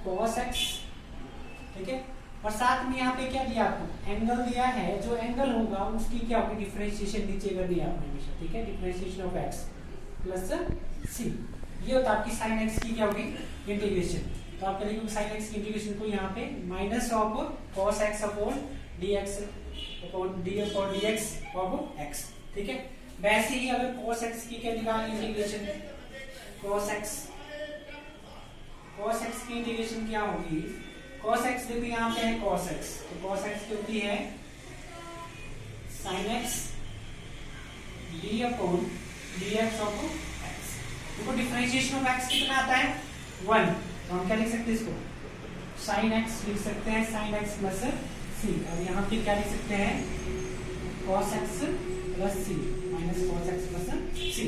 cos x, ठीक है। और साथ में यहाँ पे क्या दिया आपको, एंगल दिया है, जो एंगल होगा उसकी क्या होगी, डिफरेंशिएशन नीचे कर दिया आपने हमेशा, ठीक है, differentiation of x plus c, ये होता है आपकी sin x की क्या होगी, इंटीग्रेशन। तो आप करेंगे sin x की इंटीग्रेशन को यहाँ पे minus of cos x upon dx upon dx of x, ठीक है। वैसे ही अगर cos x की क्या निकालनी इंटीग्रेशन, cos x की इंटीग्रेशन क्या होगी, cos x देखो यहाँ पे है cos x, तो cos x की होती है sin x d upon dx of x। देखो डिफरेंशिएशन ऑफ x कितना आता है 1, तो हम क्या लिख सकते हैं इसको, sin x लिख सकते हैं, sin x प्लस c। अब यहाँ पे क्या लिख सकते हैं, cos x plus c minus cos x plus c।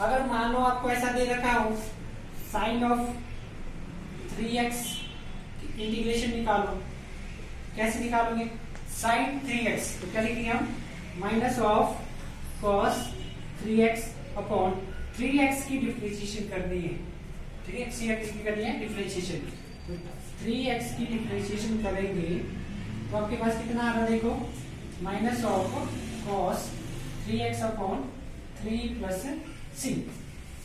अगर मान लो आपको ऐसा दे रखा हो, sin ऑफ 3x इंटीग्रेशन निकालो, कैसे निकालोगे, sin 3x, तो क्या लिखेंगे हम, minus of cos 3x upon 3x की डिफरेंशिएशन करनी है, ठीक है, 3x की करनी है डिफरेंशिएशन, तो 3x की डिफरेंशिएशन करेंगे तो आपके पास कितना आ रहा है, देखो minus of cos 3x upon 3 plus c,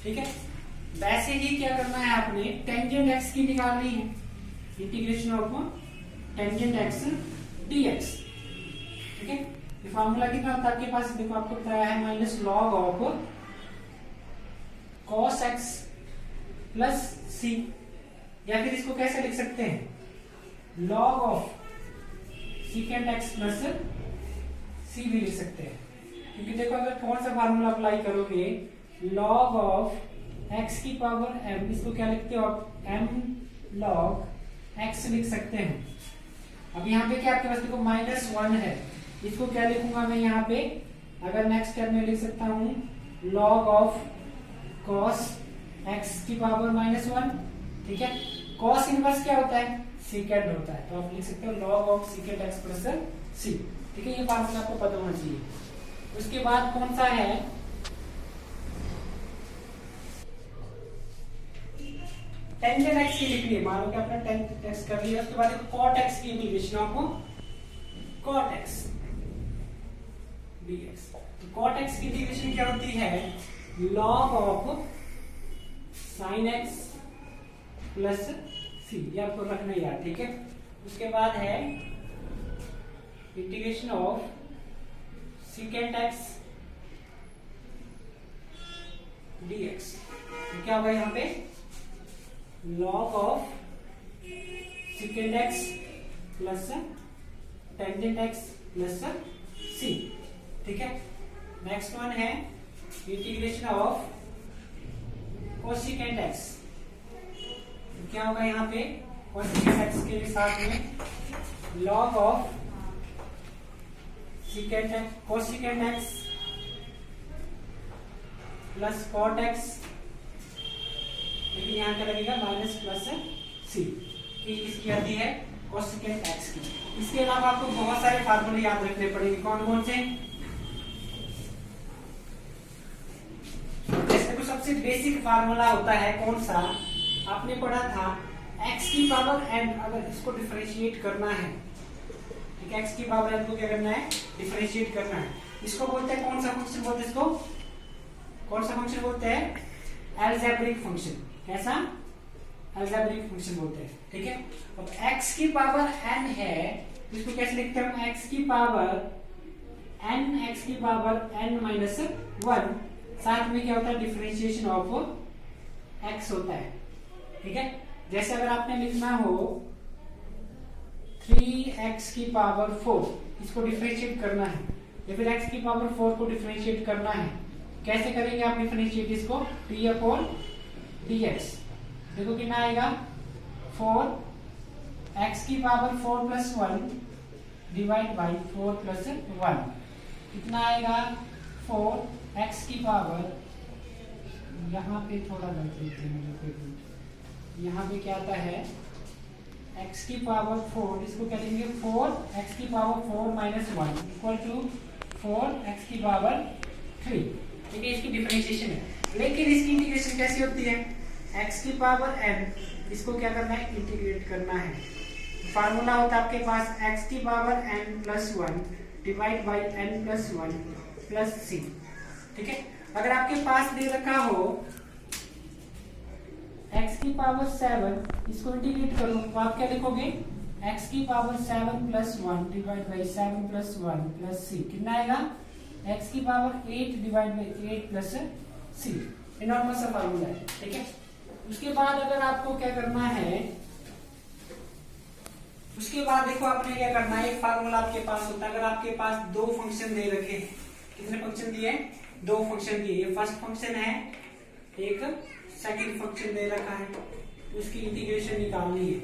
ठीक है। वैसे ही क्या करना है आपने, टेंजेंट x की निकालनी है, integration of tangent x dx, ठीक है। ये फार्मूला कितना होता है आपके पास, देखो आपको बताया है minus log of cos x plus c, या फिर इसको कैसे लिख सकते हैं, log of secant x plus c भी लिख सकते हैं, क्योंकि देखो अगर कौन सा फार्मूला अप्लाई करोगे, लॉग ऑफ x की पावर m, इसको क्या लिखते हो आप, m log x लिख सकते हैं। अब यहाँ पे क्या आपके पास देखो -1 है, इसको क्या लिखूंगा मैं यहाँ पे, अगर नेक्स्ट स्टेप में लिख सकता हूँ log ऑफ cos x की पावर -1, ठीक है। cos इनवर्स क्या होता है, secant होता है, तो आप लिख सकते हो log of secant x plus c, ठीक है। ये फार्मूला आपको पता होना चाहिए। उसके बाद कौन सा है, टेंजेंट x की लिखनी है, मान लो कि आपने टेंजेंट x कर लिया, उसके बाद cot x की इंटीग्रेशन आपको cot x dx, तो cot x की इंटीग्रेशन क्या होती है, log of sin x plus c, ये आपको रखना ही यार, ठीक है। उसके बाद है integration of secant x dx, तो क्या होगा यहाँ पे, log of secant x plus tangent x plus c, ठीक है। नेक्स्ट वन है इंटीग्रेशन ऑफ cosecant x, तो क्या होगा यहाँ पे, cosecant x के साथ में log of cosecant x plus cot x, लेकिन यहाँ क्या लगेगा माइनस प्लस c, इसकी आती है cosecant x की। इसके अलावा आपको बहुत सारे फार्मूले याद रखने पड़ेंगे, कौन कौन से, जैसे तो सबसे बेसिक फार्मूला होता है कौन सा, आपने पढ़ा था x की पावर n, अगर इसको डिफरेंशिएट करना है, ठीक है, x की पावर n को क्या करना है, डिफरेंशिएट करना है, इसको बोलते हैं कौन सा फंक्शन बोलते हैं, इसको कौन सा फंक्शन बोलते हैं, अलजेब्रिक फंक्शन, कैसा, अलजेब्रिक फंक्शन बोलते हैं, ठीक है। अब x की पावर n है, इसको कैसे लिखते हैं हम, x की पावर n माइनस 1, साथ में क्या होता है, डिफरेंशिएशन ऑफ x होता है, ठीक है। जैसे अगर आपने लिखना हो 3x की पावर 4, इसको डिफरेंशिएट करना है, या फिर x की पावर 4 को डिफरेंशिएट करना है, कैसे करेंगे आप डिफरेंशिएट इसको, t अपॉन dx, देखो कितना आएगा, 4x की power 4 plus 1 divide by 4 plus 1, कितना आएगा, 4x की पावर, यहाँ पे थोड़ा गलत लिखते हैं, यहाँ पे क्या आता है, x की पावर 4, इसको क्या लिखेंगे, 4x की power 4 minus 1 equal to 4x की पावर 3, ठीक है, इसकी डिफरेंशिएशन है। लेकिन इसकी इंटीग्रेशन कैसी होती है, x की पावर n इसको क्या करना है, इंटीग्रेट करना है। फार्मूला होता है आपके पास x की power n+1 divide by n+1 plus c। ठीक है, अगर आपके पास दे रखा हो x की पावर 7, इसको इंटीग्रेट करो तो आप क्या लिखोगे, x की power 7+1 divide by 7+1 plus c। कितना आएगा, x की power 8 divide by 8 plus c। ये नॉर्मल सा फार्मूला है। ठीक है, उसके बाद अगर आपको क्या करना है, उसके बाद देखो आपने क्या करना है, एक फार्मूला आपके पास होता है। अगर आपके पास दो फंक्शन दे रखे, कितने फंक्शन दिए, दो फंक्शन दिए, ये फर्स्ट फंक्शन है, एक सेकंड फंक्शन दे रखा है, तो उसकी इंटीग्रेशन निकालनी है।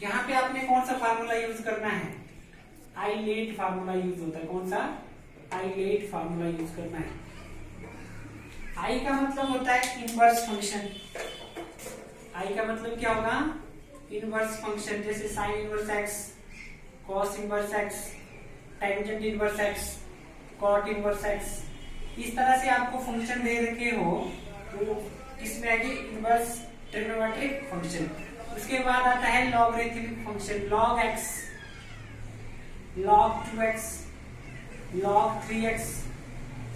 यहाँ पे आपने कौन सा फार्मूला यूज करना है, आइलेट फार्मूला यूज होता है। कौन सा, आइलेट फार्मूला यूज करना है। आई का मतलब होता है इनवर्स फंक्शन। आई का मतलब क्या होगा, इनवर्स फंक्शन, जैसे sine inverse x, cos inverse x, tangent inverse x, cot inverse x. इस तरह से आपको फंक्शन दे रखे हो तो इसमें आगे इनवर्स ट्रिग्नोमेट्रिक फंक्शन। उसके बाद आता है logarithmic function, log x, log 2x, log 3x,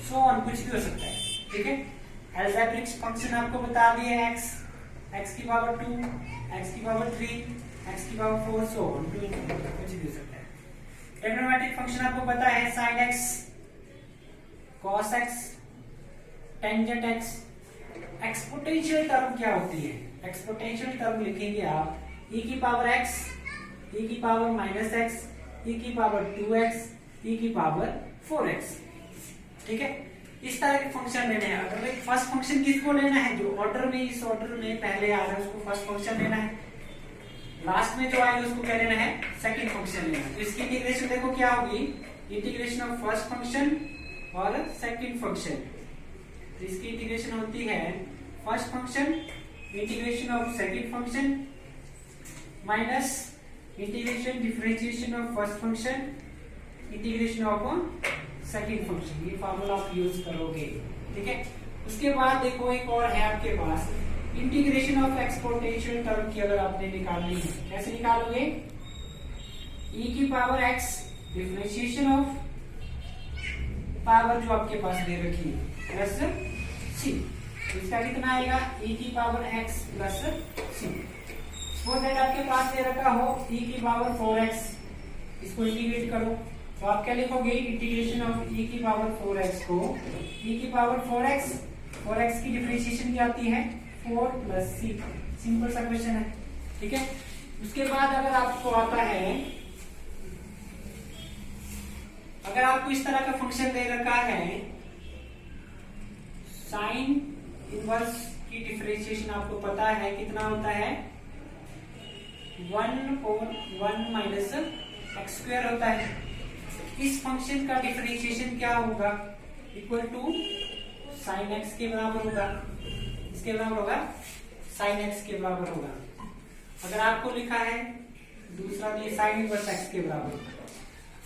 so on, कुछ भी हो सकता है। ठीक है, अलजेब्रिक फंक्शन आपको बता दिए, x की पावर 2, x की पावर 3, x की पावर 4, सो ऑन, कुछ भी हो सकता है। ट्रिग्नोमेट्रिक फंक्शन आपको पता है, sin x, cos x, tangent x। Exponential term क्या होती है, एक्सपोनेंशियल टर्म लिखेंगे आप e की पावर x, e की पावर -x, e की पावर 2x, e की पावर 4x। ठीक है, इस तरह के फंक्शन लेने हैं। अगर फर्स्ट फंक्शन किसको लेना है, जो ऑर्डर में, इस ऑर्डर में पहले आ रहा है उसको फर्स्ट फंक्शन लेना है, लास्ट में जो आएगा उसको क्या लेना है, सेकंड फंक्शन लेना है। तो इसकी इंटीग्रेशन देखो क्या होगी, इंटीग्रेशन ऑफ फर्स्ट फंक्शन और सेकंड फंक्शन। तो इसकी इंटीग्रेशन होती है first function integration of second function minus integration differentiation of first function integration of second function. ये फार्मूला आप यूज करोगे। ठीक है, उसके बाद देखो एक और है आपके पास, इंटीग्रेशन ऑफ एक्सपोनेंशियल टर्म की अगर आपने निकालनी है, कैसे निकालोगे, e की power x differentiation of power जो आपके पास दे रखी है प्लस c। इसका कितना आएगा, e की power x plus c। Suppose that आपके पास दे रखा हो e की पावर 4x, इसको इंटीग्रेट करो तो आप क्या लिखोगे, इंटीग्रेशन ऑफ e की पावर 4x को e की पावर 4x की डिफरेंशिएशन क्या आती है, 4 प्लस c। सिंपल सा क्वेश्चन है। ठीक है, उसके बाद अगर आपको आता है, अगर आपको इस तरह का फंक्शन दे रखा है, साइन इनवर्स की डिफरेंशिएशन आपको पता है कितना होता है, 1/1 माइनस एक्स स्क्वायर होता है। इस फंक्शन का डिफरेंशिएशन क्या होगा, इक्वल टू साइन एक्स के बराबर होगा। इसके बराबर होगा, साइन एक्स के बराबर होगा। अगर आपको लिखा है दूसरा भी साइन इनवर्स एक्स के बराबर होगा।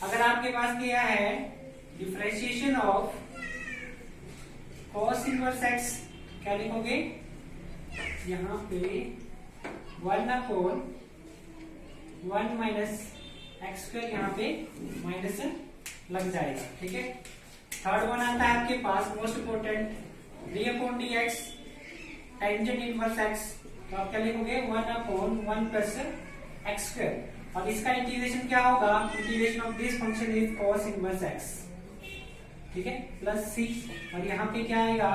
अगर आपके पास दिया है differentiation of cos inverse x, क्या लिखोगे, यहाँ पे 1/1 माइनस एक्स स्क्वायर, यहाँ पे माइनस लग जाएगा। ठीक है, थर्ड वन आता है आपके पास most important, d/dx tangent inverse x, तो आप क्या लिखोगे, 1/1 प्लस एक्स स्क्वायर। और इसका इंटीग्रेशन क्या होगा, integration of this function is cos inverse x. ठीक है, प्लस c। और यहाँ पे क्या आएगा,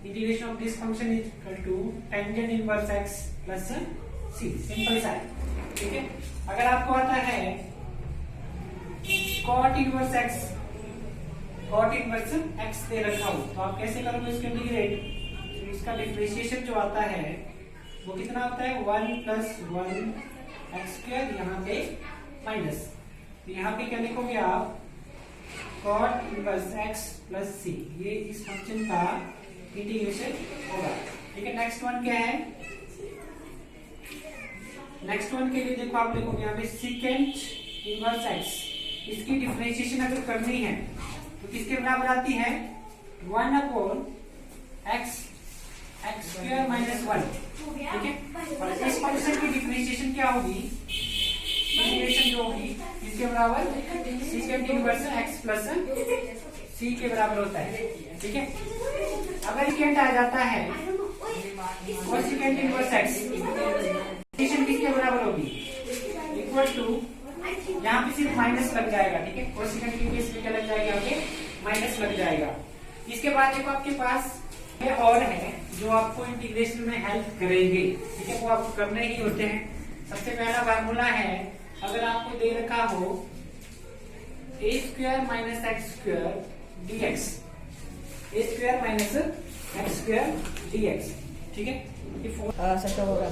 integration of this function is equal to tangent inverse x plus c। Simple सा है। ठीक है, अगर आपको आता है cot inverse x, cot inverse x दे रखा हो तो आप कैसे करोगे इसके इंटीग्रेट, तो इसका डिफरेंशिएशन जो आता है वो कितना होता है, 1+1 एक्स स्क्वायर, यहाँ पे माइनस, तो यहाँ पे क्या लिखोगे आप, कॉट इनवर्स एक्स प्लस सी। ये इस फंक्शन का इंटीग्रेशन होगा। ठीक है, नेक्स्ट वन क्या है, नेक्स्ट वन के लिए देखो आप लिखोगे यहाँ पे सेकेंड इनवर्स एक्स। इसकी डिफरेंशिएशन अगर करनी है तो किसके बराबर आती है, 1/x स्क्वायर माइनस 1। ठीक है। और इस फंक्शन की डिफरेंशिएशन क्या होगी, इंटीग्रेशन जो होगी इसके बराबर सेकंड इनवर्स एक्स प्लस सी के बराबर होता है। ठीक है, अगर सेकंड आ जाता है और सेकंड इनवर्स एक्स किसके बराबर होगी, इक्वल टू, यहाँ पे सिर्फ माइनस लग जाएगा। ठीक है, और सेकंड के केस में क्या लग जाएगा, आगे माइनस लग जाएगा। इसके बाद देखो आपके पास ये और है जो आपको इंटीग्रेशन में हेल्प करेंगे। ठीक है, वो आपको करने ही होते हैं। सबसे पहला फार्मूला है, अगर आपको दे रखा हो a square minus x square d x, a square minus x square d x. ठीक है, ये सर होगा